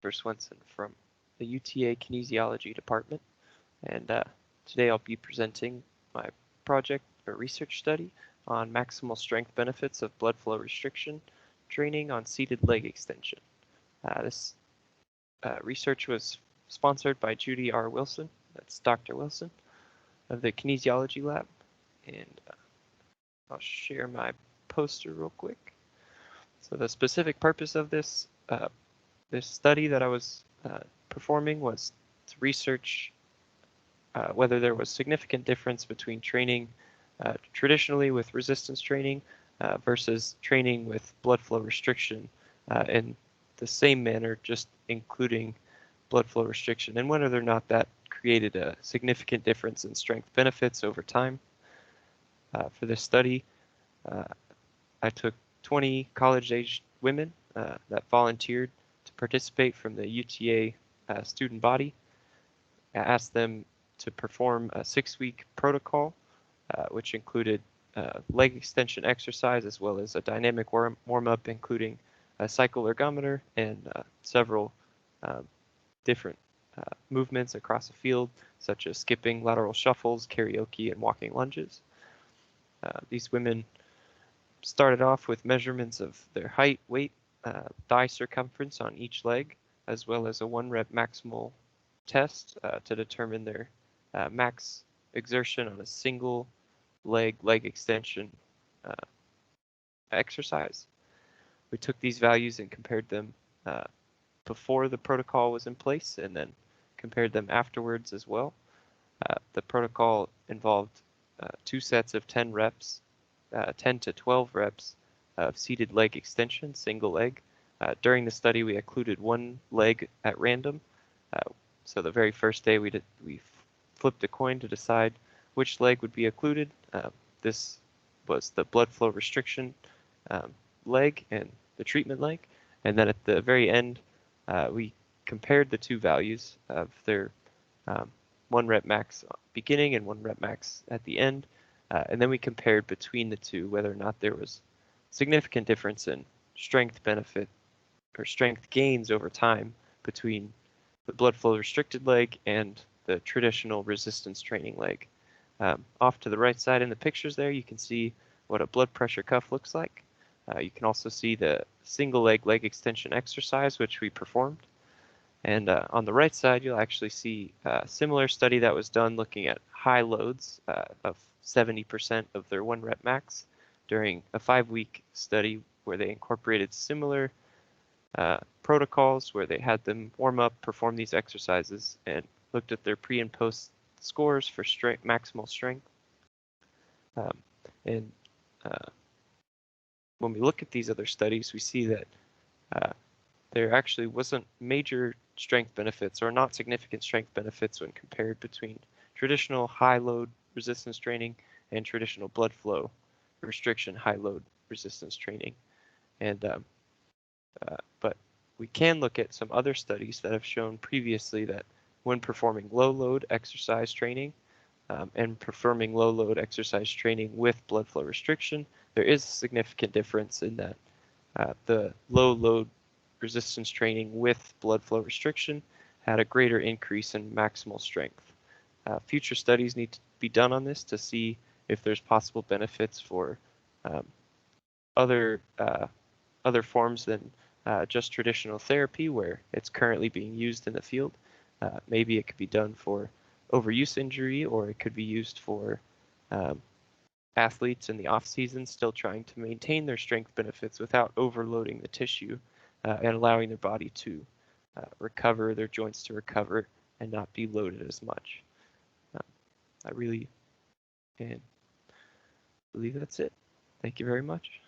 Swenson from the UTA Kinesiology Department, and today I'll be presenting my project or research study on maximal strength benefits of blood flow restriction training on seated leg extension. This research was sponsored by Judy R. Wilson, that's Dr. Wilson, of the Kinesiology Lab, and I'll share my poster real quick. So the specific purpose of this study that I was performing was to research whether there was significant difference between training traditionally with resistance training versus training with blood flow restriction in the same manner, just including blood flow restriction, and whether or not that created a significant difference in strength benefits over time. For this study, I took 20 college-aged women that volunteered to participate from the UTA student body. I asked them to perform a 6-week protocol, which included leg extension exercise as well as a dynamic warm-up, including a cycle ergometer and several different movements across the field, such as skipping, lateral shuffles, karaoke, and walking lunges. These women started off with measurements of their height, weight, thigh circumference on each leg, as well as a 1-rep maximal test to determine their max exertion on a single leg extension exercise. We took these values and compared them before the protocol was in place, and then compared them afterwards as well. The protocol involved 2 sets of 10 reps, 10 to 12 reps of seated leg extension, single leg. During the study, we included 1 leg at random. So the very first day we flipped a coin to decide which leg would be included. This was the blood flow restriction leg and the treatment leg. And then at the very end, we compared the 2 values of their 1 rep max beginning and 1 rep max at the end. And then we compared between the 2 whether or not there was significant difference in strength benefit or strength gains over time between the blood flow restricted leg and the traditional resistance training leg. Off to the right side in the pictures there, you can see what a blood pressure cuff looks like. You can also see the single leg extension exercise, which we performed. And on the right side, you'll actually see a similar study that was done looking at high loads of 70% of their 1 rep max during a 5-week study where they incorporated similar protocols where they had them warm up, perform these exercises, and looked at their pre and post scores for maximal strength. When we look at these other studies, we see that there actually wasn't major strength benefits or not significant strength benefits when compared between traditional high load resistance training and traditional blood flow restriction high load resistance training. And but we can look at some other studies that have shown previously that when performing low load exercise training and performing low load exercise training with blood flow restriction, there is a significant difference in that the low load resistance training with blood flow restriction had a greater increase in maximal strength. Future studies need to be done on this to see if there's possible benefits for other forms than just traditional therapy where it's currently being used in the field. Maybe it could be done for overuse injury, or it could be used for athletes in the off season still trying to maintain their strength benefits without overloading the tissue and allowing their body to recover, their joints to recover and not be loaded as much. I really believe that's it. Thank you very much.